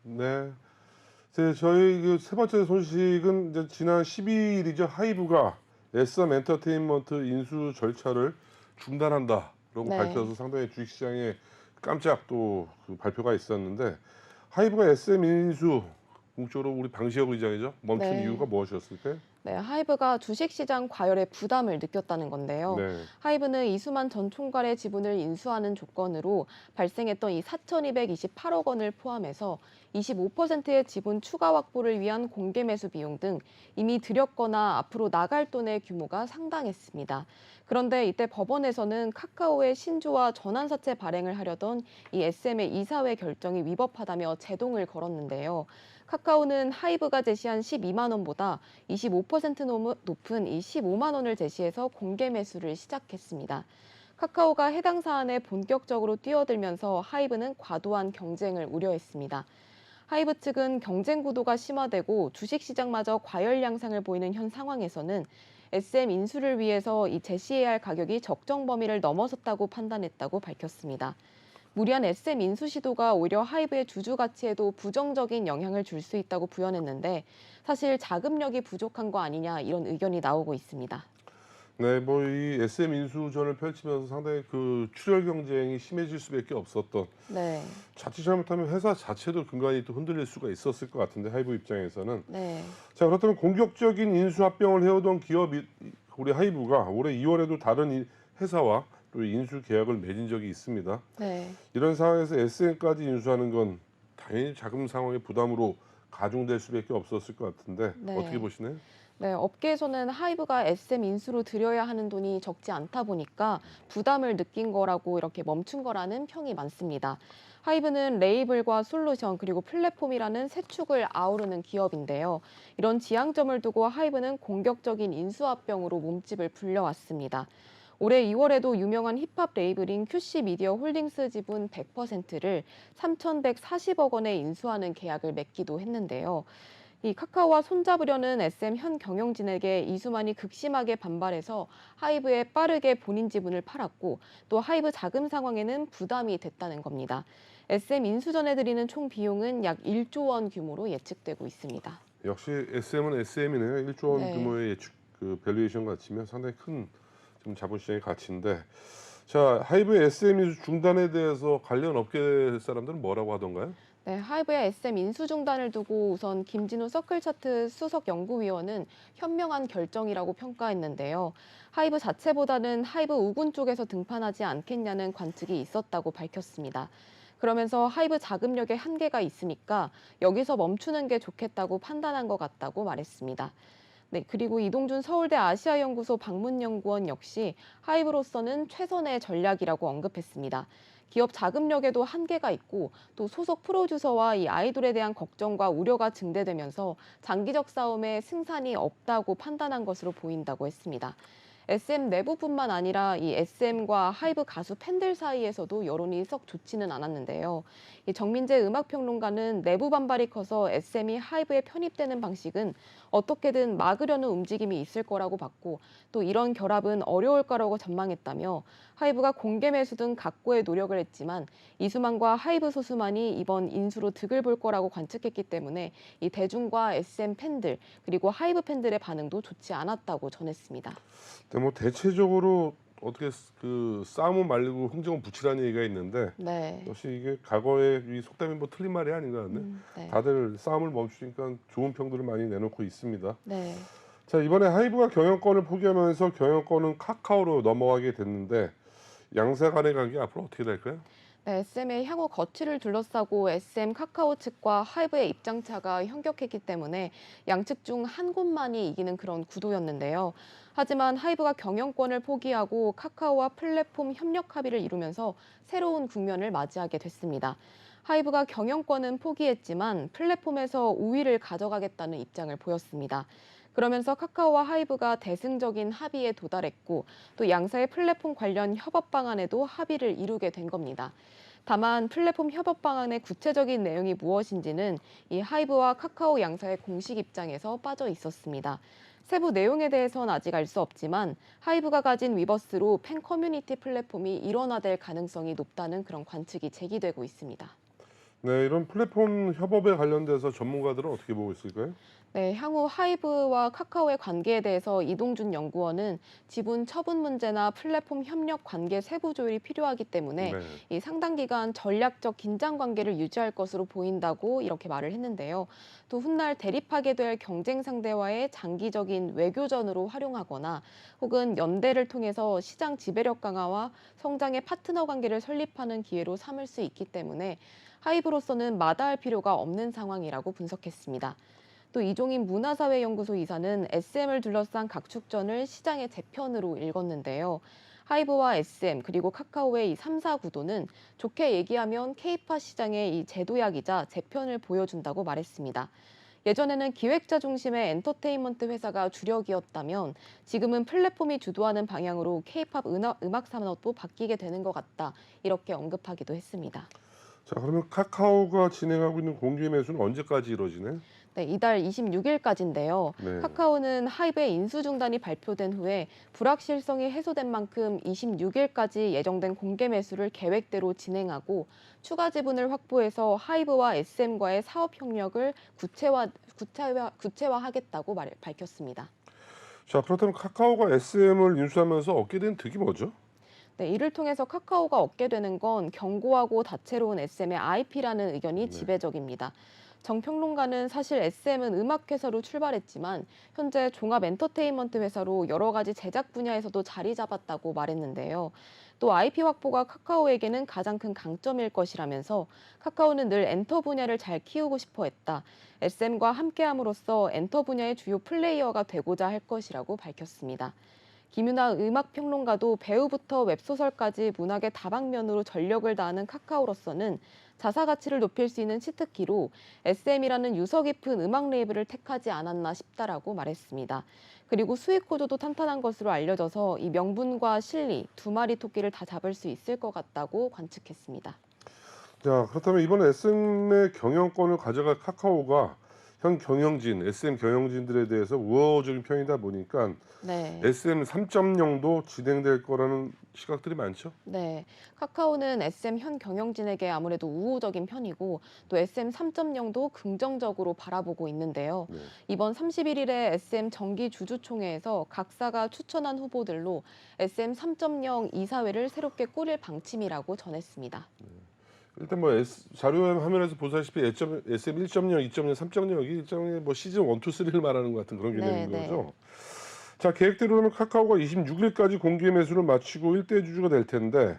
네. 저희 그 세 번째 소식은 이제 지난 12일이죠. 하이브가 SM 엔터테인먼트 인수 절차를 중단한다라고 네. 밝혀서 상당히 주식시장에 깜짝 그 발표가 있었는데 하이브가 SM 인수 궁극적으로 우리 방시혁 의장이죠. 멈춘 이유가 네. 무엇이었을까요? 네, 하이브가 주식시장 과열에 부담을 느꼈다는 건데요. 네. 하이브는 이수만 전 총괄의 지분을 인수하는 조건으로 발생했던 이 4,228억 원을 포함해서 25%의 지분 추가 확보를 위한 공개 매수 비용 등 이미 들였거나 앞으로 나갈 돈의 규모가 상당했습니다. 그런데 이때 법원에서는 카카오의 신주와 전환사채 발행을 하려던 이 SM의 이사회 결정이 위법하다며 제동을 걸었는데요. 카카오는 하이브가 제시한 12만 원보다 25% 높은 이 15만 원을 제시해서 공개 매수를 시작했습니다. 카카오가 해당 사안에 본격적으로 뛰어들면서 하이브는 과도한 경쟁을 우려했습니다. 하이브 측은 경쟁 구도가 심화되고 주식시장마저 과열 양상을 보이는 현 상황에서는 SM 인수를 위해서 이 제시해야 할 가격이 적정 범위를 넘어섰다고 판단했다고 밝혔습니다. 무리한 SM 인수 시도가 오히려 하이브의 주주 가치에도 부정적인 영향을 줄 수 있다고 부연했는데 사실 자금력이 부족한 거 아니냐 이런 의견이 나오고 있습니다. 네, 뭐 이 SM 인수전을 펼치면서 상당히 그 출혈 경쟁이 심해질 수밖에 없었던 네. 자칫 잘못하면 회사 자체도 근간이 또 흔들릴 수가 있었을 것 같은데 하이브 입장에서는 네. 자 그렇다면 공격적인 인수 합병을 해오던 기업이 우리 하이브가 올해 2월에도 다른 회사와 또 인수 계약을 맺은 적이 있습니다. 네. 이런 상황에서 SM까지 인수하는 건 당연히 자금 상황의 부담으로 가중될 수밖에 없었을 것 같은데 어떻게 네. 보시나요? 네, 업계에서는 하이브가 SM 인수로 들여야 하는 돈이 적지 않다 보니까 부담을 느낀 거라고 이렇게 멈춘 거라는 평이 많습니다. 하이브는 레이블과 솔루션 그리고 플랫폼이라는 세 축을 아우르는 기업인데요. 이런 지향점을 두고 하이브는 공격적인 인수합병으로 몸집을 불려왔습니다. 올해 2월에도 유명한 힙합 레이블인 QC 미디어 홀딩스 지분 100%를 3,140억 원에 인수하는 계약을 맺기도 했는데요. 이 카카오와 손잡으려는 SM 현 경영진에게 이수만이 극심하게 반발해서 하이브에 빠르게 본인 지분을 팔았고 또 하이브 자금 상황에는 부담이 됐다는 겁니다. SM 인수전에 들이는 총 비용은 약 1조 원 규모로 예측되고 있습니다. 역시 SM은 SM이네요. 1조 원 네. 규모의 예측 그 밸류에이션 가치면 상당히 큰 지금 자본시장의 가치인데 자 하이브의 SM 인수 중단에 대해서 관련 업계 사람들은 뭐라고 하던가요? 네, 하이브의 SM 인수 중단을 두고 우선 김진우 서클차트 수석 연구위원은 현명한 결정이라고 평가했는데요. 하이브 자체보다는 하이브 우군 쪽에서 등판하지 않겠냐는 관측이 있었다고 밝혔습니다. 그러면서 하이브 자금력에 한계가 있으니까 여기서 멈추는 게 좋겠다고 판단한 것 같다고 말했습니다. 네, 그리고 이동준 서울대 아시아연구소 방문연구원 역시 하이브로서는 최선의 전략이라고 언급했습니다. 기업 자금력에도 한계가 있고 또 소속 프로듀서와 이 아이돌에 대한 걱정과 우려가 증대되면서 장기적 싸움에 승산이 없다고 판단한 것으로 보인다고 했습니다. SM 내부뿐만 아니라 이 SM과 하이브 가수 팬들 사이에서도 여론이 썩 좋지는 않았는데요. 이 정민재 음악평론가는 내부 반발이 커서 SM이 하이브에 편입되는 방식은 어떻게든 막으려는 움직임이 있을 거라고 봤고 또 이런 결합은 어려울 거라고 전망했다며 하이브가 공개 매수 등 각고의 노력을 했지만 이수만과 하이브 소수만이 이번 인수로 득을 볼 거라고 관측했기 때문에 이 대중과 SM 팬들 그리고 하이브 팬들의 반응도 좋지 않았다고 전했습니다. 근데 뭐 대체적으로 어떻게 그 싸움은 말리고 흥정은 붙이라는 얘기가 있는데 네. 역시 이게 과거의 이 속담이 뭐 틀린 말이 아닌가 하네. 네. 다들 싸움을 멈추니까 좋은 평들을 많이 내놓고 있습니다. 네. 자 이번에 하이브가 경영권을 포기하면서 경영권은 카카오로 넘어가게 됐는데 양사 간의 관계 앞으로 어떻게 될까요? 네, SM의 향후 거취를 둘러싸고 SM 카카오 측과 하이브의 입장차가 현격했기 때문에 양측 중 한 곳만이 이기는 그런 구도였는데요. 하지만 하이브가 경영권을 포기하고 카카오와 플랫폼 협력 합의를 이루면서 새로운 국면을 맞이하게 됐습니다. 하이브가 경영권은 포기했지만 플랫폼에서 우위를 가져가겠다는 입장을 보였습니다. 그러면서 카카오와 하이브가 대승적인 합의에 도달했고 또 양사의 플랫폼 관련 협업 방안에도 합의를 이루게 된 겁니다. 다만 플랫폼 협업 방안의 구체적인 내용이 무엇인지는 이 하이브와 카카오 양사의 공식 입장에서 빠져 있었습니다. 세부 내용에 대해서는 아직 알 수 없지만 하이브가 가진 위버스로 팬 커뮤니티 플랫폼이 일원화될 가능성이 높다는 그런 관측이 제기되고 있습니다. 네, 이런 플랫폼 협업에 관련돼서 전문가들은 어떻게 보고 있을까요? 네, 향후 하이브와 카카오의 관계에 대해서 이동준 연구원은 지분 처분 문제나 플랫폼 협력 관계 세부 조율이 필요하기 때문에 네. 이 상당 기간 전략적 긴장 관계를 유지할 것으로 보인다고 이렇게 말을 했는데요. 또 훗날 대립하게 될 경쟁 상대와의 장기적인 외교전으로 활용하거나 혹은 연대를 통해서 시장 지배력 강화와 성장의 파트너 관계를 설립하는 기회로 삼을 수 있기 때문에 하이브로서는 마다할 필요가 없는 상황이라고 분석했습니다. 또 이종인 문화사회연구소 이사는 SM을 둘러싼 각축전을 시장의 재편으로 읽었는데요. 하이브와 SM 그리고 카카오의 이 3사 구도는 좋게 얘기하면 K파 시장의 이 제도약이자 재편을 보여준다고 말했습니다. 예전에는 기획자 중심의 엔터테인먼트 회사가 주력이었다면 지금은 플랫폼이 주도하는 방향으로 K-팝 음악 산업도 바뀌게 되는 것 같다. 이렇게 언급하기도 했습니다. 자, 그러면 카카오가 진행하고 있는 공개 매수는 언제까지 이루어지나요? 네, 이달 26일까지인데요. 네. 카카오는 하이브의 인수 중단이 발표된 후에 불확실성이 해소된 만큼 26일까지 예정된 공개 매수를 계획대로 진행하고 추가 지분을 확보해서 하이브와 SM과의 사업 협력을 구체화하겠다고 밝혔습니다. 자, 그렇다면 카카오가 SM을 인수하면서 얻게 된 득이 뭐죠? 네, 이를 통해서 카카오가 얻게 되는 건 견고하고 다채로운 SM의 IP라는 의견이 네. 지배적입니다. 정평론가는 사실 SM은 음악 회사로 출발했지만 현재 종합 엔터테인먼트 회사로 여러 가지 제작 분야에서도 자리 잡았다고 말했는데요. 또 IP 확보가 카카오에게는 가장 큰 강점일 것이라면서 카카오는 늘 엔터 분야를 잘 키우고 싶어 했다. SM과 함께함으로써 엔터 분야의 주요 플레이어가 되고자 할 것이라고 밝혔습니다. 김윤아 음악평론가도 배우부터 웹소설까지 문학의 다방면으로 전력을 다하는 카카오로서는 자사 가치를 높일 수 있는 치트키로 SM이라는 유서 깊은 음악 레이블을 택하지 않았나 싶다라고 말했습니다. 그리고 수익 구조도 탄탄한 것으로 알려져서 이 명분과 실리 두 마리 토끼를 다 잡을 수 있을 것 같다고 관측했습니다. 자, 그렇다면 이번에 SM의 경영권을 가져갈 카카오가 현 경영진, SM 경영진들에 대해서 우호적인 편이다 보니까 네. SM 3.0도 진행될 거라는 시각들이 많죠. 네, 카카오는 SM 현 경영진에게 아무래도 우호적인 편이고 또 SM 3.0도 긍정적으로 바라보고 있는데요. 네. 이번 31일에 SM 정기 주주총회에서 각사가 추천한 후보들로 SM 3.0 이사회를 새롭게 꾸릴 방침이라고 전했습니다. 일단 뭐 자료 화면에서 보다시피 SM 1.0, 2.0, 3.0이 일종의 뭐 시즌 1, 2, 3를 말하는 것 같은 그런 개념인 네. 거죠. 자, 계획대로라면 카카오가 26일까지 공개 매수를 마치고 일대 주주가 될 텐데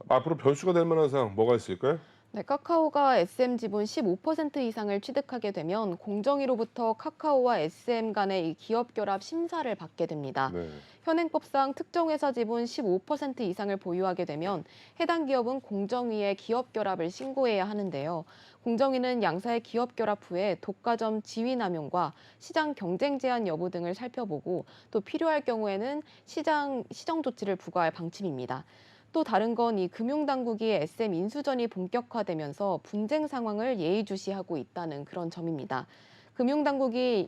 앞으로 변수가 될 만한 사항 뭐가 있을까요? 네, 카카오가 SM 지분 15% 이상을 취득하게 되면 공정위로부터 카카오와 SM 간의 이 기업 결합 심사를 받게 됩니다. 네. 현행법상 특정 회사 지분 15% 이상을 보유하게 되면 해당 기업은 공정위에 기업 결합을 신고해야 하는데요. 공정위는 양사의 기업 결합 후에 독과점 지위 남용과 시장 경쟁 제한 여부 등을 살펴보고 또 필요할 경우에는 시정 조치를 부과할 방침입니다. 또 다른 건 이 금융당국이 SM 인수전이 본격화되면서 분쟁 상황을 예의주시하고 있다는 그런 점입니다. 금융당국의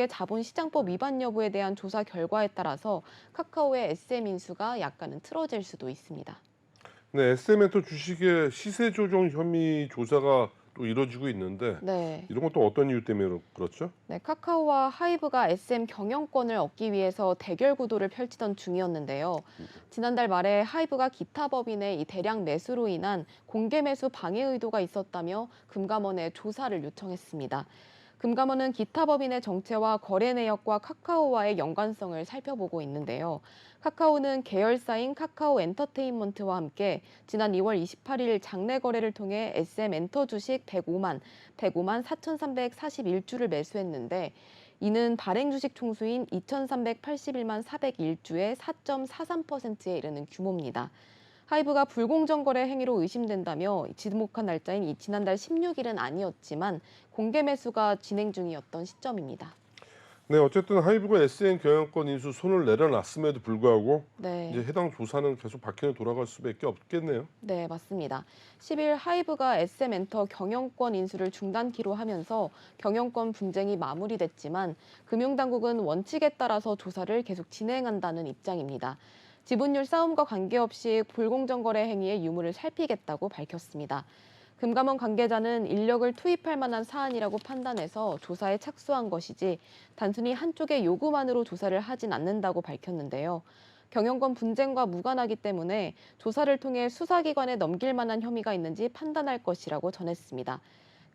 자본시장법 위반 여부에 대한 조사 결과에 따라서 카카오의 SM 인수가 약간은 틀어질 수도 있습니다. 네, SM의 또 주식의 시세 조정 혐의 조사가 또 이루어지고 있는데 네. 이런 것도 어떤 이유 때문에 그렇죠? 네, 카카오와 하이브가 SM 경영권을 얻기 위해서 대결 구도를 펼치던 중이었는데요. 지난달 말에 하이브가 기타 법인의 이 대량 매수로 인한 공개 매수 방해 의도가 있었다며 금감원에 조사를 요청했습니다. 금감원은 기타 법인의 정체와 거래 내역과 카카오와의 연관성을 살펴보고 있는데요. 카카오는 계열사인 카카오 엔터테인먼트와 함께 지난 2월 28일 장내 거래를 통해 SM 엔터 주식 105만 4,341주를 매수했는데 이는 발행 주식 총수인 2,381만 401주의 4.43%에 이르는 규모입니다. 하이브가 불공정 거래 행위로 의심된다며 지목한 날짜인 지난달 16일은 아니었지만 공개 매수가 진행 중이었던 시점입니다. 네, 어쨌든 하이브가 SM 경영권 인수 손을 내려놨음에도 불구하고 이제 네. 해당 조사는 계속 바뀌어 돌아갈 수밖에 없겠네요. 네, 맞습니다. 10일 하이브가 SM엔터 경영권 인수를 중단키로 하면서 경영권 분쟁이 마무리됐지만 금융당국은 원칙에 따라서 조사를 계속 진행한다는 입장입니다. 지분율 싸움과 관계없이 불공정 거래 행위의 유무를 살피겠다고 밝혔습니다. 금감원 관계자는 인력을 투입할 만한 사안이라고 판단해서 조사에 착수한 것이지 단순히 한쪽의 요구만으로 조사를 하진 않는다고 밝혔는데요. 경영권 분쟁과 무관하기 때문에 조사를 통해 수사기관에 넘길 만한 혐의가 있는지 판단할 것이라고 전했습니다.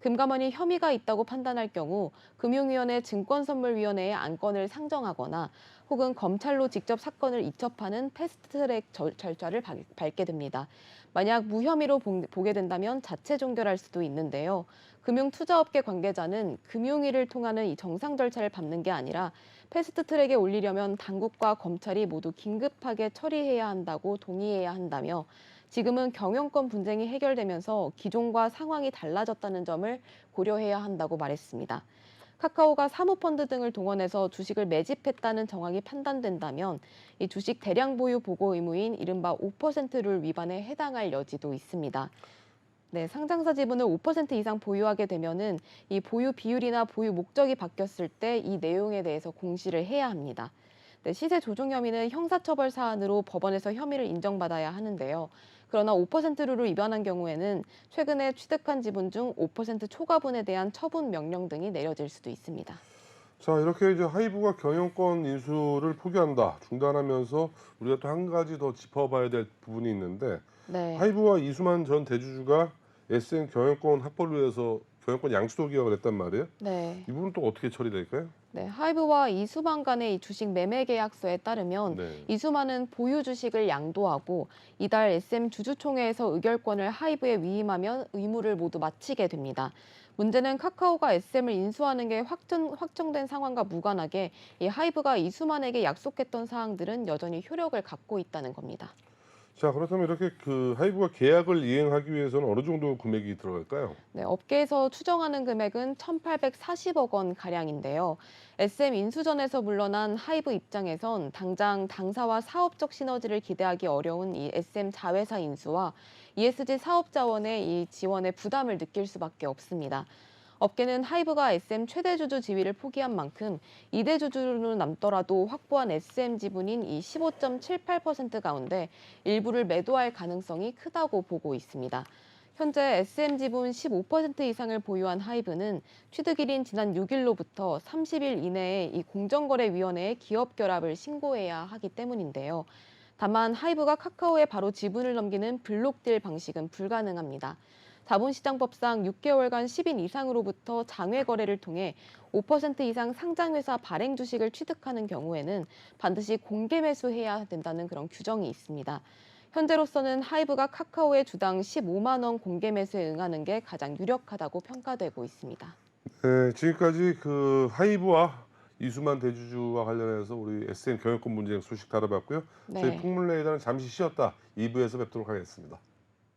금감원이 혐의가 있다고 판단할 경우 금융위원회 증권선물위원회에 안건을 상정하거나 혹은 검찰로 직접 사건을 이첩하는 패스트트랙 절차를 밟게 됩니다. 만약 무혐의로 보게 된다면 자체 종결할 수도 있는데요. 금융투자업계 관계자는 금융위를 통하는 이 정상 절차를 밟는 게 아니라 패스트트랙에 올리려면 당국과 검찰이 모두 긴급하게 처리해야 한다고 동의해야 한다며 지금은 경영권 분쟁이 해결되면서 기존과 상황이 달라졌다는 점을 고려해야 한다고 말했습니다. 카카오가 사모펀드 등을 동원해서 주식을 매집했다는 정황이 판단된다면 이 주식 대량 보유 보고 의무인 이른바 5%룰 위반에 해당할 여지도 있습니다. 네, 상장사 지분을 5% 이상 보유하게 되면은 이 보유 비율이나 보유 목적이 바뀌었을 때 이 내용에 대해서 공시를 해야 합니다. 네, 시세 조종 혐의는 형사처벌 사안으로 법원에서 혐의를 인정받아야 하는데요. 그러나 5%룰을 위반한 경우에는 최근에 취득한 지분 중 5% 초과분에 대한 처분 명령 등이 내려질 수도 있습니다. 자, 이렇게 이제 하이브가 경영권 인수를 포기한다, 중단하면서 우리가 또 한 가지 더 짚어봐야 될 부분이 있는데 네. 하이브와 이수만 전 대주주가 SM 경영권 확보를 위해서 경영권 양수도 계약을 했단 말이에요. 네. 이 부분 또 어떻게 처리될까요? 네, 하이브와 이수만 간의 이 주식 매매 계약서에 따르면 네. 이수만은 보유 주식을 양도하고 이달 SM 주주총회에서 의결권을 하이브에 위임하면 의무를 모두 마치게 됩니다. 문제는 카카오가 SM을 인수하는 게 확정된 상황과 무관하게 이 하이브가 이수만에게 약속했던 사항들은 여전히 효력을 갖고 있다는 겁니다. 자, 그렇다면 이렇게 그 하이브가 계약을 이행하기 위해서는 어느 정도 금액이 들어갈까요? 네, 업계에서 추정하는 금액은 1,840억 원 가량인데요. SM 인수전에서 물러난 하이브 입장에선 당장 당사와 사업적 시너지를 기대하기 어려운 이 SM 자회사 인수와 ESG 사업 자원의 이 지원에 부담을 느낄 수밖에 없습니다. 업계는 하이브가 SM 최대 주주 지위를 포기한 만큼 2대 주주로 남더라도 확보한 SM 지분인 이 15.78% 가운데 일부를 매도할 가능성이 크다고 보고 있습니다. 현재 SM 지분 15% 이상을 보유한 하이브는 취득일인 지난 6일로부터 30일 이내에 이 공정거래위원회에 기업 결합을 신고해야 하기 때문인데요. 다만 하이브가 카카오에 바로 지분을 넘기는 블록딜 방식은 불가능합니다. 자본시장법상 6개월간 10인 이상으로부터 장외 거래를 통해 5% 이상 상장회사 발행 주식을 취득하는 경우에는 반드시 공개 매수해야 된다는 그런 규정이 있습니다. 현재로서는 하이브가 카카오의 주당 15만 원 공개 매수에 응하는 게 가장 유력하다고 평가되고 있습니다. 네, 지금까지 그 하이브와 이수만 대주주와 관련해서 우리 SM 경영권 문제 소식 다뤄봤고요. 저희 네. 풍물레이더는 잠시 쉬었다 2부에서 뵙도록 하겠습니다.